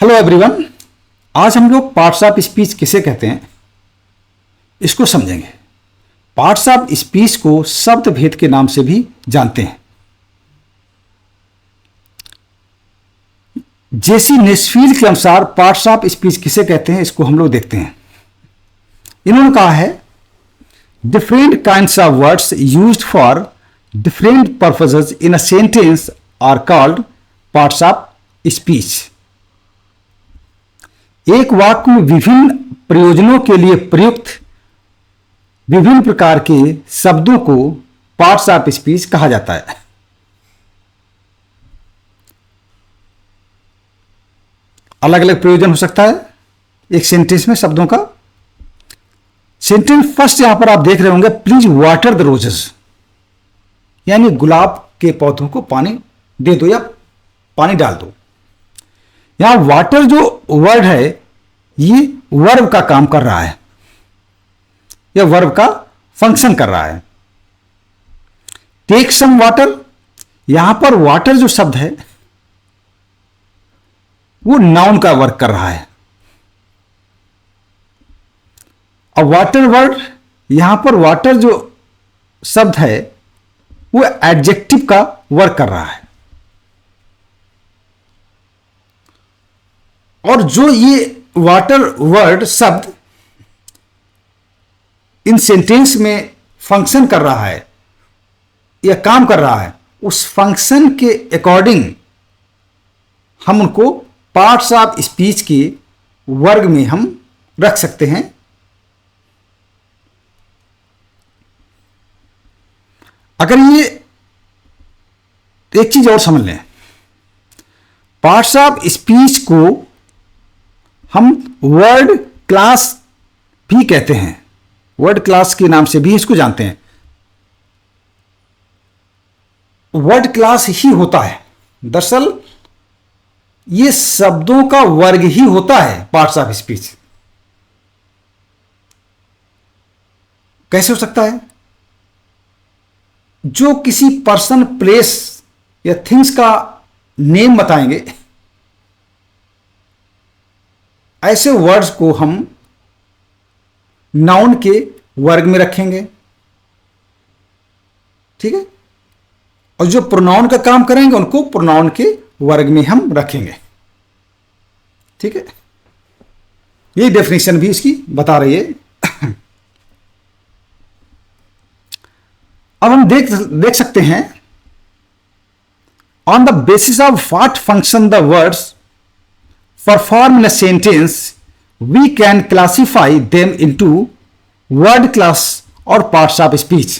Hello everyone. आज हम लोग पार्ट्स ऑफ स्पीच किसे कहते हैं इसको समझेंगे। पार्ट्स ऑफ स्पीच को शब्द भेद के नाम से भी जानते हैं। जेसी नेस्फील्ड के अनुसार पार्ट्स ऑफ स्पीच किसे कहते हैं इसको हम लोग देखते हैं। इन्होंने कहा है different kinds of words used for different purposes in a sentence are called parts of speech. एक वाक्य में विभिन्न प्रयोजनों के लिए प्रयुक्त विभिन्न प्रकार के शब्दों को पार्ट्स ऑफ स्पीच कहा जाता है। अलग अलग प्रयोजन हो सकता है एक सेंटेंस में शब्दों का। सेंटेंस फर्स्ट यहां पर आप देख रहे होंगे, प्लीज वाटर द रोजेस, यानी गुलाब के पौधों को पानी दे दो या पानी डाल दो। यहां वाटर जो वर्ड है ये वर्ब का काम कर रहा है या वर्ब का फंक्शन कर रहा है। टेक सम वाटर, यहां पर वाटर जो शब्द है वो नाउन का वर्क कर रहा है। अब वाटर वर्ड, यहां पर वाटर जो शब्द है वो एडजेक्टिव का वर्क कर रहा है। और जो ये वाटर वर्ड शब्द इन सेंटेंस में फंक्शन कर रहा है या काम कर रहा है, उस फंक्शन के अकॉर्डिंग हम उनको पार्ट्स ऑफ स्पीच के वर्ग में हम रख सकते हैं। अगर ये एक चीज और समझ लें, पार्ट्स ऑफ स्पीच को हम वर्ड क्लास भी कहते हैं। वर्ड क्लास के नाम से भी इसको जानते हैं। वर्ड क्लास ही होता है, दरअसल ये शब्दों का वर्ग ही होता है पार्ट्स ऑफ स्पीच। कैसे हो सकता है? जो किसी पर्सन, प्लेस या थिंग्स का नेम बताएंगे, ऐसे वर्ड्स को हम नाउन के वर्ग में रखेंगे, ठीक है। और जो प्रोनाउन का काम करेंगे उनको प्रोनाउन के वर्ग में हम रखेंगे, ठीक है। यही डेफिनेशन भी इसकी बता रही है। अब हम देख सकते हैं, on the basis of what function the words perform in a sentence, we can classify them into word class or parts of speech.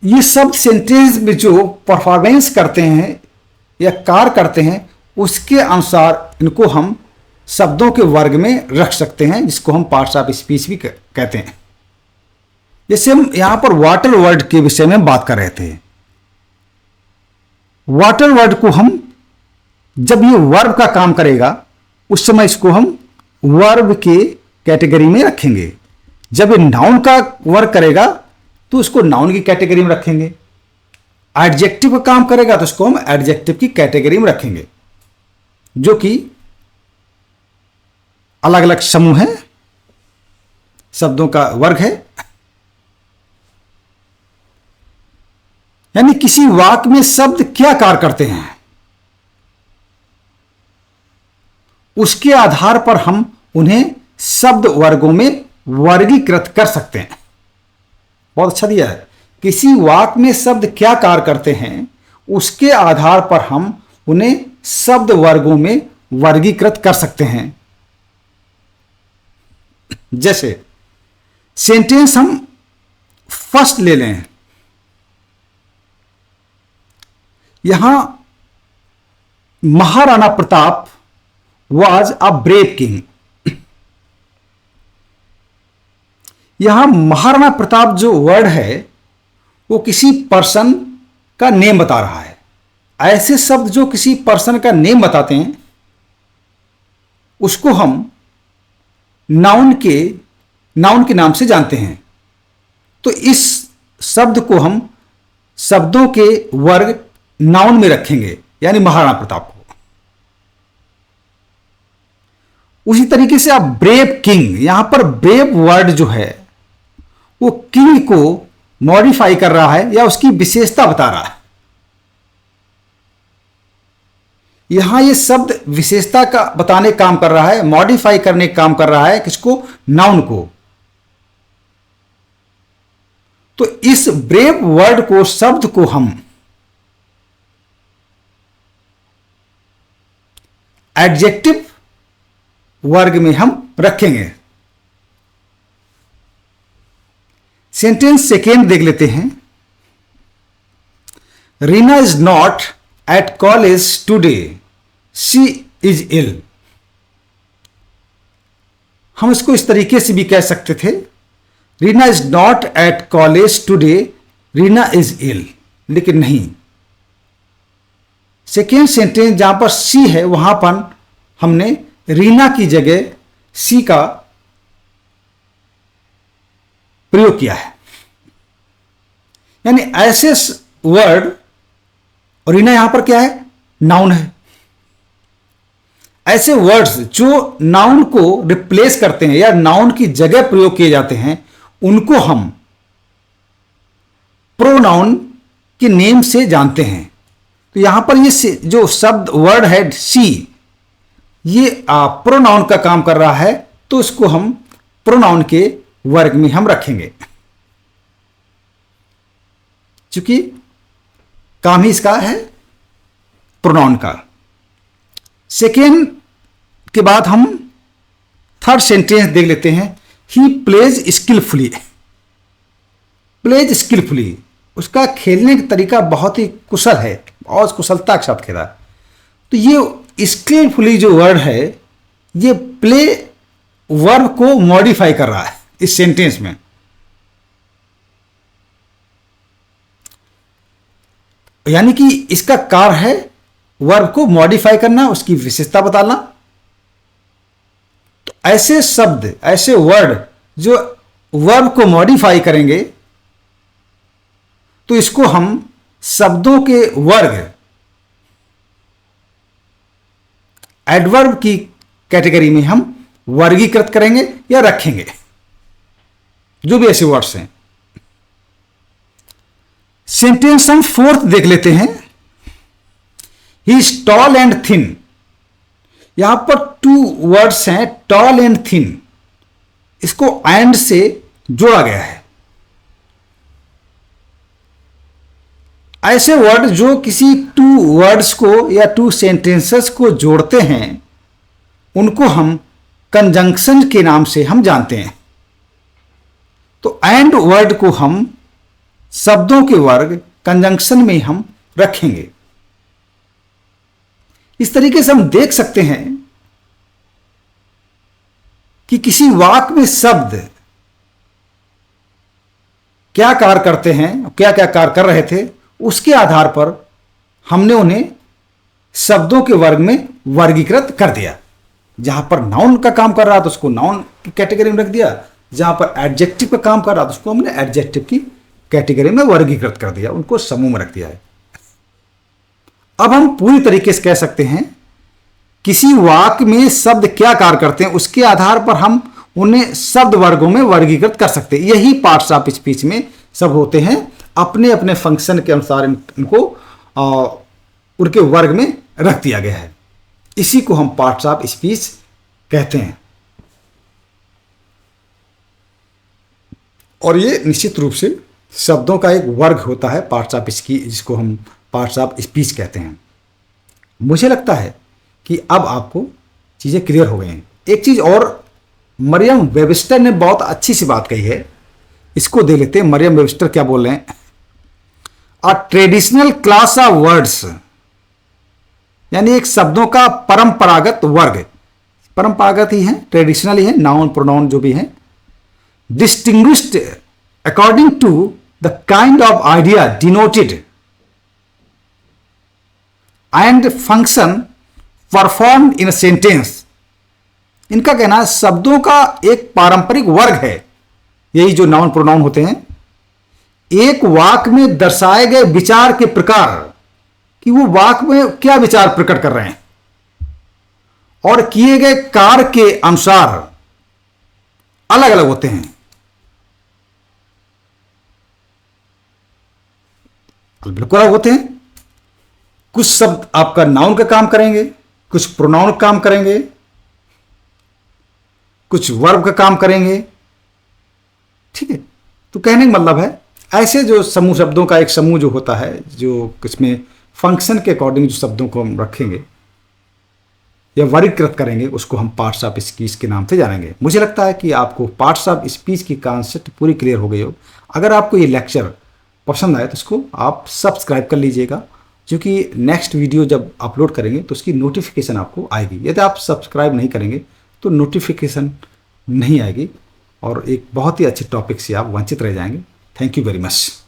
ये शब्द सेंटेंस में जो परफॉर्मेंस करते हैं या कार्य करते हैं उसके अनुसार इनको हम शब्दों के वर्ग में रख सकते हैं, जिसको हम पार्ट्स ऑफ स्पीच भी कहते हैं। जैसे हम यहां पर वाटर वर्ड के विषय में बात कर रहे थे। वाटर वर्ड को हम जब ये वर्ब का काम करेगा उस समय इसको हम वर्ब के कैटेगरी में रखेंगे। जब ये नाउन का वर्क करेगा तो इसको नाउन की कैटेगरी में रखेंगे। एडजेक्टिव का काम करेगा तो इसको हम एडजेक्टिव की कैटेगरी में रखेंगे, जो कि अलग अलग समूह है, शब्दों का वर्ग है। यानी किसी वाक्य में शब्द क्या कार्य करते हैं उसके आधार पर हम उन्हें शब्द वर्गों में वर्गीकृत कर सकते हैं। बहुत अच्छा दिया है। किसी वाक्य में शब्द क्या कार्य करते हैं उसके आधार पर हम उन्हें शब्द वर्गों में वर्गीकृत कर सकते हैं। जैसे सेंटेंस हम फर्स्ट ले लें, यहां Maharana Pratap was a brave king। यहां महाराणा प्रताप जो वर्ड है वो किसी पर्सन का नेम बता रहा है। ऐसे शब्द जो किसी पर्सन का नेम बताते हैं उसको हम नाउन के नाम से जानते हैं। तो इस शब्द को हम शब्दों के वर्ग नाउन में रखेंगे, यानी महाराणा प्रताप को। उसी तरीके से आप ब्रेव किंग, यहां पर ब्रेव वर्ड जो है वो किंग को मॉडिफाई कर रहा है या उसकी विशेषता बता रहा है। यहां ये शब्द विशेषता का बताने काम कर रहा है, मॉडिफाई करने का काम कर रहा है, किसको? नाउन को। तो इस ब्रेव वर्ड को, शब्द को हम एडजेक्टिव वर्ग में हम रखेंगे। सेंटेंस सेकेंड देख लेते हैं। Reena is not at college today, she is ill. हम इसको इस तरीके से भी कह सकते थे, Reena is not at college today, Reena is ill, लेकिन नहीं। सेकेंड सेंटेंस जहां पर सी है वहां पर हमने रीना की जगह सी का प्रयोग किया है। यानी ऐसे वर्ड, और रीना यहां पर क्या है? नाउन है। ऐसे वर्ड्स जो नाउन को रिप्लेस करते हैं या नाउन की जगह प्रयोग किए जाते हैं, उनको हम प्रोनाउन के नेम से जानते हैं। तो यहां पर ये जो शब्द वर्ड है सी, ये प्रोनाउन का काम कर रहा है, तो इसको हम प्रोनाउन के वर्ग में हम रखेंगे, क्योंकि काम ही इसका है प्रोनाउन का। सेकेंड के बाद हम थर्ड सेंटेंस देख लेते हैं। He plays skilfully. Plays skilfully, उसका खेलने का तरीका बहुत ही कुशल है, बहुत कुशलता के साथ खेला। तो ये स्किलफुली जो वर्ड है, ये प्ले वर्ब को मॉडिफाई कर रहा है इस सेंटेंस में। यानी कि इसका कार्य है वर्ब को मॉडिफाई करना, उसकी विशेषता बताना। तो ऐसे शब्द, ऐसे वर्ड जो वर्ब को मॉडिफाई करेंगे, तो इसको हम शब्दों के वर्ग, एडवर्ब की कैटेगरी में हम वर्गीकृत करेंगे या रखेंगे, जो भी ऐसे वर्ड्स हैं। सेंटेंस हम फोर्थ देख लेते हैं। He is tall and thin. यहां पर टू वर्ड्स हैं, टॉल एंड थिन, इसको एंड से जोड़ा गया है। ऐसे वर्ड जो किसी टू वर्ड्स को या टू सेंटेंसेस को जोड़ते हैं, उनको हम कंजंक्शन के नाम से हम जानते हैं। तो एंड वर्ड को हम शब्दों के वर्ग कंजंक्शन में हम रखेंगे। इस तरीके से हम देख सकते हैं कि किसी वाक्य में शब्द क्या कार्य करते हैं, क्या क्या कार्य कर रहे थे, उसके आधार पर हमने उन्हें शब्दों के वर्ग में वर्गीकृत कर दिया। जहां पर नाउन का काम कर रहा था उसको नाउन की कैटेगरी में रख दिया, जहां पर एडजेक्टिव का काम कर रहा था उसको हमने एडजेक्टिव की कैटेगरी में वर्गीकृत कर दिया, उनको समूह में रख दिया है। अब हम पूरी तरीके से कह सकते हैं किसी वाक्य में शब्द क्या कार्य करते हैं, उसके आधार पर हम उन्हें शब्द वर्गों में वर्गीकृत कर सकते हैं। यही पार्ट्स ऑफ स्पीच में सब होते हैं, अपने अपने फंक्शन के अनुसार इनको उनके वर्ग में रख दिया गया है। इसी को हम पार्ट्स ऑफ स्पीच कहते हैं। और ये निश्चित रूप से शब्दों का एक वर्ग होता है पार्ट्स ऑफ स्पीच, जिसको हम पार्ट्स ऑफ स्पीच कहते हैं। मुझे लगता है कि अब आपको चीज़ें क्लियर हो गई हैं। एक चीज़ और, मरियम वेबस्टर ने बहुत अच्छी सी बात कही है, इसको दे लेते हैं। मरियम वेबस्टर क्या बोल रहे हैं? A traditional class of words, यानी एक शब्दों का परंपरागत वर्ग, परंपरागत ही है, ट्रेडिशनल ही है, नाउन प्रोनाउन जो भी है, distinguished according to the kind of idea denoted and function perform in sentence. इनका कहना है शब्दों का एक पारंपरिक वर्ग है, यही जो नाउन प्रोनाउन होते हैं, एक वाक्य में दर्शाए गए विचार के प्रकार, कि वो वाक्य में क्या विचार प्रकट कर रहे हैं, और किए गए कार्य के अनुसार अलग अलग होते हैं। बिल्कुल अलग होते हैं। कुछ शब्द आपका नाउन का काम करेंगे, कुछ प्रोनाउन का काम करेंगे, कुछ वर्ब का काम करेंगे। ठीक है, तो कहने का मतलब है ऐसे जो समूह शब्दों का एक समूह जो होता है, जो इसमें फंक्शन के अकॉर्डिंग जो शब्दों को हम रखेंगे या वर्गीकृत करेंगे, उसको हम पार्ट्स ऑफ स्पीच के नाम से जानेंगे। मुझे लगता है कि आपको पार्ट्स ऑफ स्पीच की कॉन्सेप्ट पूरी क्लियर हो गई हो। अगर आपको ये लेक्चर पसंद आए तो इसको आप सब्सक्राइब कर लीजिएगा, क्योंकि नेक्स्ट वीडियो जब अपलोड करेंगे तो उसकी नोटिफिकेशन आपको आएगी। यदि आप सब्सक्राइब नहीं करेंगे तो नोटिफिकेशन नहीं आएगी और एक बहुत ही अच्छे टॉपिक से आप वंचित रह जाएंगे। Thank you very much.